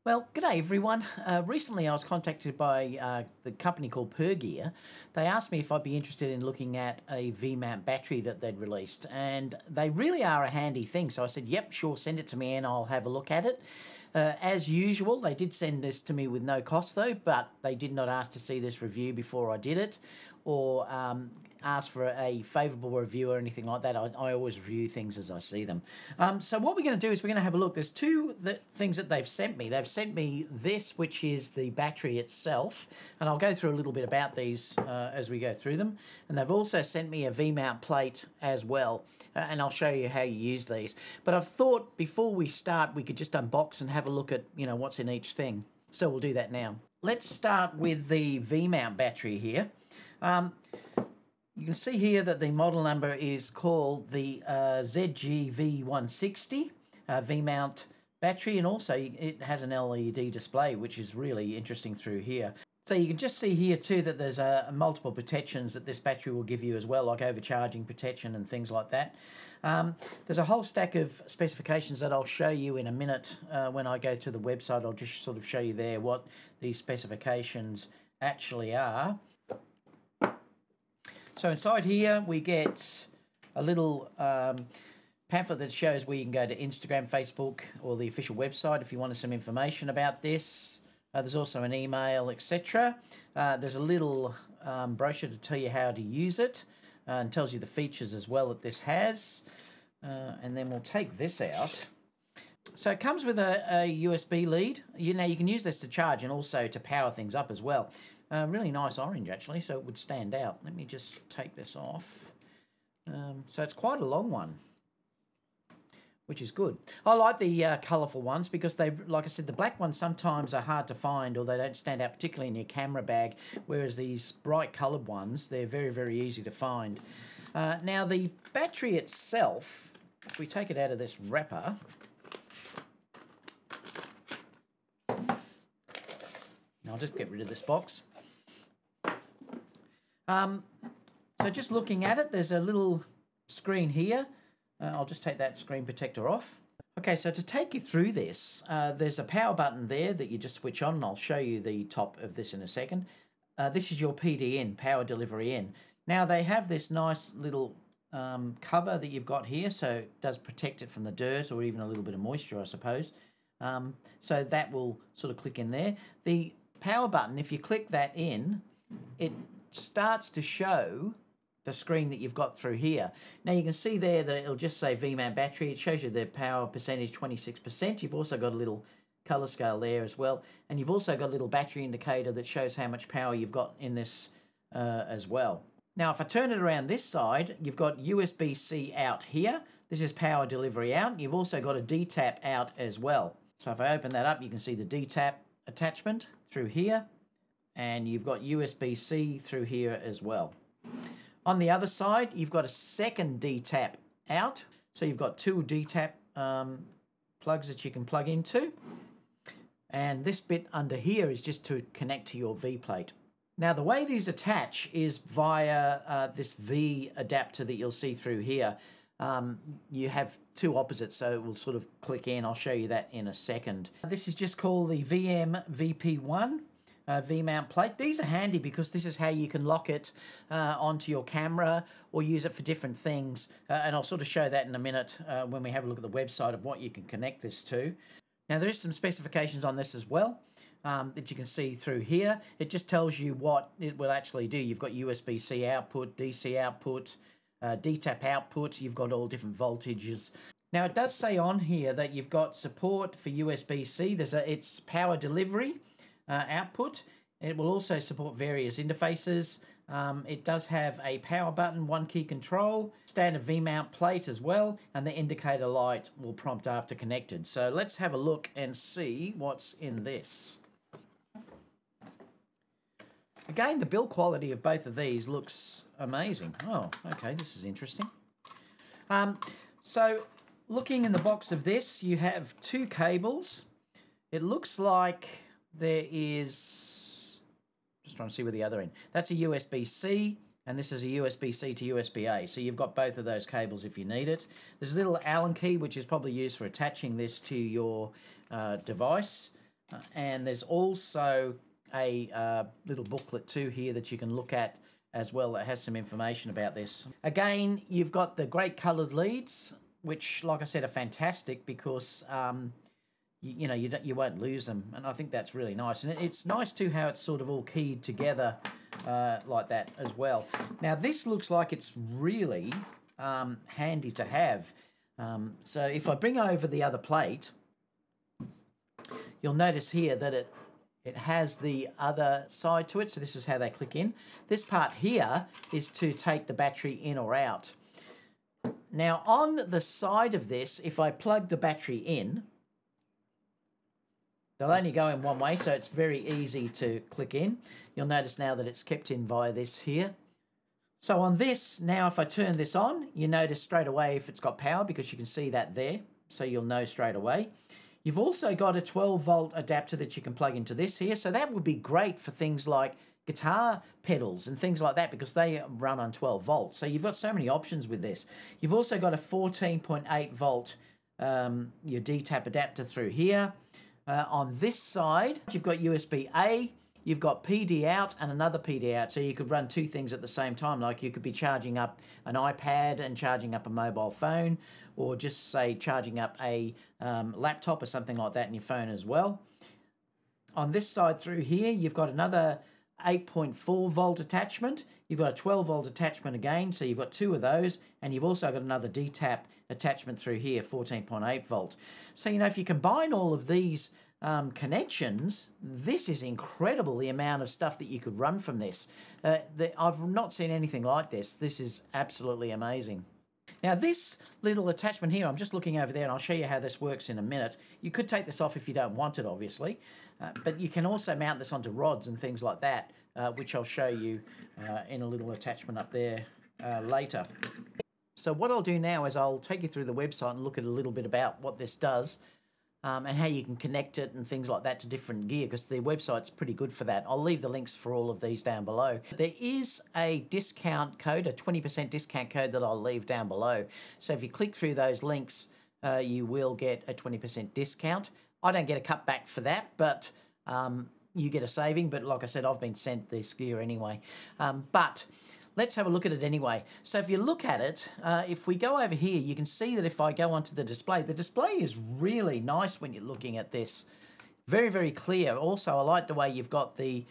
Well, g'day everyone. Recently I was contacted by the company called Pergear. They asked me if I'd be interested in looking at a V-mount battery that they'd released, and they really are a handy thing. So I said, yep, sure, send it to me and I'll have a look at it. As usual, they did send this to me with no cost though, but they did not ask to see this review before I did it, or ask for a favourable review or anything like that. I always review things as I see them. So what we're going to do is we're going to have a look. There's two things that they've sent me. They've sent me this, which is the battery itself, and I'll go through a little bit about these as we go through them. And they've also sent me a V-mount plate as well, and I'll show you how you use these. But I've thought before we start, we could just unbox and have a look at, you know, what's in each thing. So we'll do that now. Let's start with the V-mount battery here. You can see here that the model number is called the ZGV160 V-mount battery, and also it has an LED display, which is really interesting through here. So you can just see here too that there's multiple protections that this battery will give you as well, like overcharging protection and things like that. There's a whole stack of specifications that I'll show you in a minute when I go to the website. I'll just sort of show you there what these specifications actually are. So inside here we get a little pamphlet that shows where you can go to Instagram, Facebook, or the official website if you wanted some information about this. There's also an email, etc. There's a little brochure to tell you how to use it, and tells you the features as well that this has. And then we'll take this out. So it comes with a USB lead. You can use this to charge and also to power things up as well. Really nice orange actually, so it would stand out. Let me just take this off. So it's quite a long one, which is good. I like the colourful ones because they, like I said, the black ones sometimes are hard to find, or they don't stand out particularly in your camera bag, whereas these bright coloured ones, they're very, very easy to find. Now the battery itself, if we take it out of this wrapper, I'll just get rid of this box. So just looking at it, there's a little screen here. I'll just take that screen protector off. Okay, so to take you through this, there's a power button there that you just switch on, and I'll show you the top of this in a second. This is your PD in, power delivery in. Now they have this nice little cover that you've got here, so it does protect it from the dirt or even a little bit of moisture, I suppose. So that will sort of click in there. The power button, if you click that in, it starts to show the screen that you've got through here. Now you can see there that it'll just say V-mount battery. It shows you the power percentage, 26%. You've also got a little color scale there as well, and you've also got a little battery indicator that shows how much power you've got in this as well. Now if I turn it around this side, you've got USB-C out here. This is power delivery out. You've also got a D-tap out as well. So if I open that up, you can see the D-tap attachment through here, and you've got USB-C through here as well. On the other side, you've got a second D-tap out. So you've got two D-tap plugs that you can plug into. And this bit under here is just to connect to your V-plate. Now the way these attach is via this V adapter that you'll see through here. You have two opposites, so it will sort of click in. I'll show you that in a second. This is just called the VM-VP1 V-mount plate. These are handy because this is how you can lock it onto your camera or use it for different things. And I'll sort of show that in a minute when we have a look at the website of what you can connect this to. Now there is some specifications on this as well that you can see through here. It just tells you what it will actually do. You've got USB-C output, DC output, D-tap output. You've got all different voltages. Now it does say on here that you've got support for USB-C. It's power delivery output. It will also support various interfaces. It does have a power button, one key control, standard V-mount plate as well, and the indicator light will prompt after connected. So let's have a look and see what's in this. Again, the build quality of both of these looks amazing. Oh, okay, this is interesting. So looking in the box of this, you have two cables. It looks like there is, just trying to see where the other end, that's a USB-C, and this is a USB-C to USB-A, so you've got both of those cables if you need it. There's a little Allen key, which is probably used for attaching this to your device. And there's also a little booklet too here that you can look at as well that has some information about this. Again, you've got the great coloured leads, which, like I said, are fantastic because you won't lose them, and I think that's really nice. And it's nice too how it's sort of all keyed together like that as well. Now this looks like it's really handy to have. So if I bring over the other plate, you'll notice here that it has the other side to it. So this is how they click in. This part here is to take the battery in or out. Now on the side of this, if I plug the battery in, they'll only go in one way, so it's very easy to click in. You'll notice now that it's kept in via this here. So on this, now if I turn this on, you notice straight away if it's got power because you can see that there, so you'll know straight away. You've also got a 12-volt adapter that you can plug into this here, so that would be great for things like guitar pedals and things like that because they run on 12 volts. So you've got so many options with this. You've also got a 14.8 volt your D-tap adapter through here. On this side, you've got USB-A, you've got PD out and another PD out, so you could run two things at the same time. Like you could be charging up an iPad and charging up a mobile phone, or just say charging up a laptop or something like that in your phone as well. On this side through here, you've got another 8.4 volt attachment. You've got a 12 volt attachment again, so you've got two of those, and you've also got another D-tap attachment through here, 14.8 volt. So, if you combine all of these connections, this is incredible, the amount of stuff that you could run from this. I've not seen anything like this. This is absolutely amazing. Now this little attachment here, I'm just looking over there and I'll show you how this works in a minute. You could take this off if you don't want it, obviously, but you can also mount this onto rods and things like that, which I'll show you in a little attachment up there later. So what I'll do now is I'll take you through the website and look at a little bit about what this does. And how you can connect it and things like that to different gear, because the website's pretty good for that. I'll leave the links for all of these down below. There is a discount code, a 20% discount code that I'll leave down below. So if you click through those links, you will get a 20% discount. I don't get a cutback for that, but you get a saving. But like I said, I've been sent this gear anyway. But let's have a look at it anyway. So if you look at it, if we go over here, you can see that if I go onto the display is really nice when you're looking at this. Very, very clear. Also, I like the way you've got the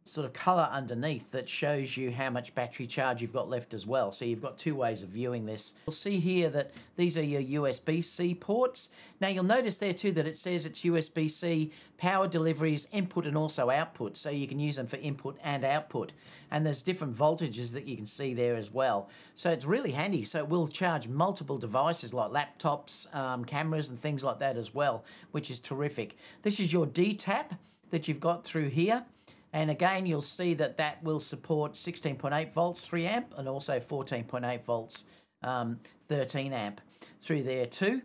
sort of color underneath that shows you how much battery charge you've got left as well. So you've got two ways of viewing this. You'll see here that these are your USB-C ports. Now you'll notice there too that it says it's USB-C power deliveries, input and also output. So you can use them for input and output. And there's different voltages that you can see there as well. So it's really handy. So it will charge multiple devices like laptops, cameras and things like that as well, which is terrific. This is your D-tap that you've got through here. And again, you'll see that that will support 16.8 volts 3 amp and also 14.8 volts 13 amp through there too.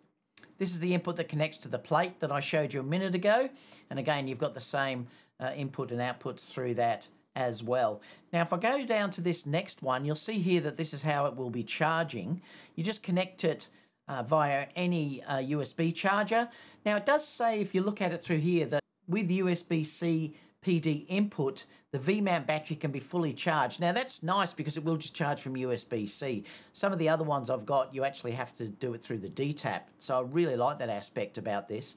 This is the input that connects to the plate that I showed you a minute ago. And again, you've got the same input and outputs through that as well. Now, if I go down to this next one, you'll see here that this is how it will be charging. You just connect it via any USB charger. Now, it does say, if you look at it through here, that with USB-C PD input, the V-mount battery can be fully charged. Now that's nice because it will just charge from USB-C. Some of the other ones I've got, you actually have to do it through the D-tap. So I really like that aspect about this.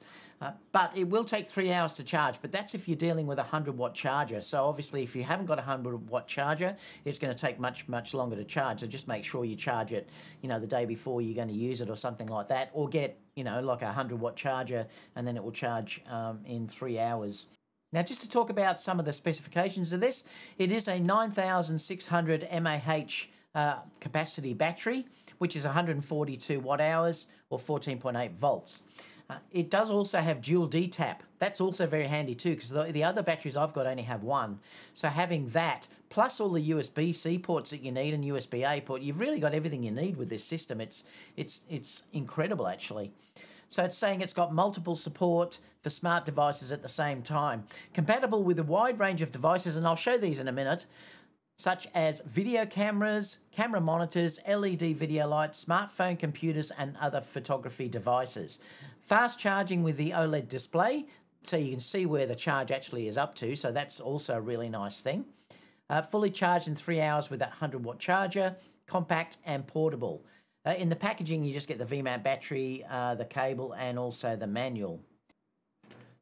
But it will take 3 hours to charge, but that's if you're dealing with a 100-watt charger. So obviously if you haven't got a 100-watt charger, it's going to take much, much longer to charge. So just make sure you charge it, the day before you're going to use it or something like that. Or get, like a 100-watt charger, and then it will charge in 3 hours. Now, just to talk about some of the specifications of this, it is a 9,600 mAh capacity battery, which is 142 watt hours or 14.8 volts. It does also have dual D-tap. That's also very handy too, because the other batteries I've got only have one. So having that, plus all the USB-C ports that you need and USB-A port, you've really got everything you need with this system. It's incredible, actually. So it's saying it's got multiple support for smart devices at the same time. Compatible with a wide range of devices, and I'll show these in a minute, such as video cameras, camera monitors, LED video lights, smartphone computers, and other photography devices. Fast charging with the OLED display. so you can see where the charge actually is up to, so that's also a really nice thing. Fully charged in 3 hours with that 100-watt charger, compact and portable. In the packaging, you just get the V-mount battery, the cable, and also the manual.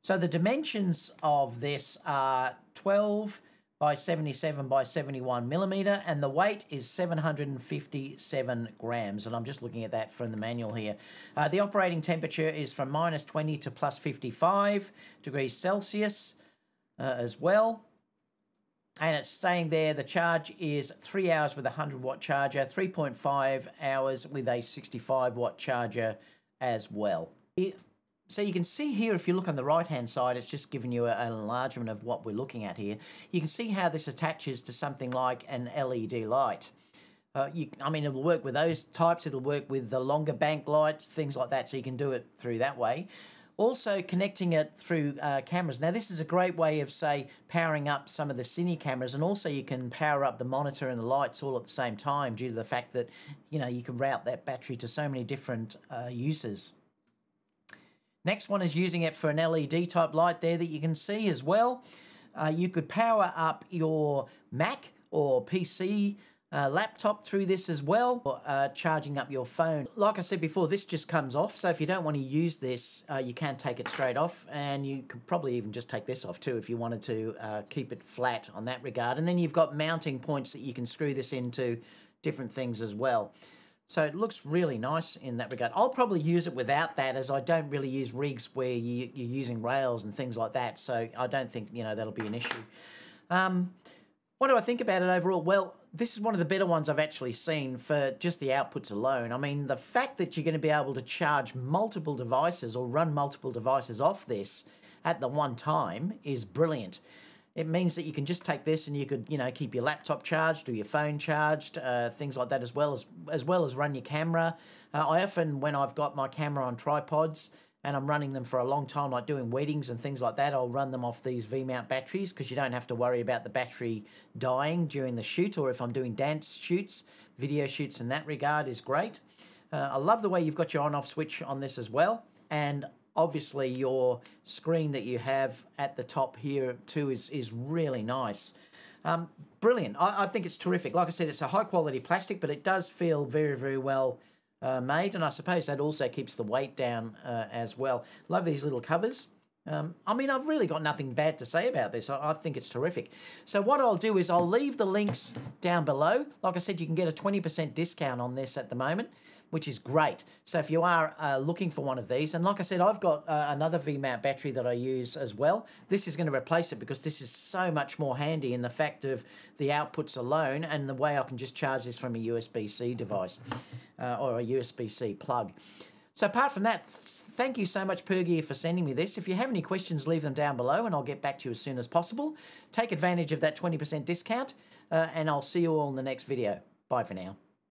So the dimensions of this are 12 by 77 by 71 millimeter, and the weight is 757 grams, and I'm just looking at that from the manual here. The operating temperature is from -20 to +55 degrees Celsius as well. And it's saying there the charge is 3 hours with a 100-watt charger, 3.5 hours with a 65-watt charger as well. So you can see here, if you look on the right-hand side, it's just giving you an enlargement of what we're looking at here. You can see how this attaches to something like an LED light. I mean, it'll work with those types. It'll work with the longer bank lights, things like that, so you can do it through that way. Also, connecting it through cameras. Now, this is a great way of, say, powering up some of the cine cameras, and also you can power up the monitor and the lights all at the same time due to the fact that, you know, you can route that battery to so many different uses. Next one is using it for an LED type light there that you can see as well. You could power up your Mac or PC laptop through this as well, or charging up your phone. Like I said before, this just comes off, so if you don't want to use this, you can take it straight off, and you could probably even just take this off too if you wanted to keep it flat on that regard. And then you've got mounting points that you can screw this into different things as well. So it looks really nice in that regard. I'll probably use it without that, as I don't really use rigs where you're using rails and things like that, so I don't think, you know, that'll be an issue. What do I think about it overall? Well, this is one of the better ones I've actually seen for just the outputs alone. I mean, the fact that you're going to be able to charge multiple devices or run multiple devices off this at the one time is brilliant. It means that you can just take this and you could, you know, keep your laptop charged or your phone charged, things like that, as well as run your camera. I often, when I've got my camera on tripods and I'm running them for a long time, like doing weddings and things like that, I'll run them off these V-mount batteries because you don't have to worry about the battery dying during the shoot, or if I'm doing dance shoots, video shoots in that regard is great. I love the way you've got your on-off switch on this as well, and obviously your screen that you have at the top here too is really nice. Brilliant. I think it's terrific. Like I said, it's a high quality plastic, but it does feel very, very well made, and I suppose that also keeps the weight down as well. Love these little covers. I mean, I've really got nothing bad to say about this. I think it's terrific. So what I'll do is I'll leave the links down below. Like I said, you can get a 20% discount on this at the moment, which is great. So if you are looking for one of these, and like I said, I've got another V-mount battery that I use as well. This is going to replace it because this is so much more handy in the fact of the outputs alone and the way I can just charge this from a USB-C device or a USB-C plug. So apart from that, thank you so much, Pergear, for sending me this. If you have any questions, leave them down below and I'll get back to you as soon as possible. Take advantage of that 20% discount and I'll see you all in the next video. Bye for now.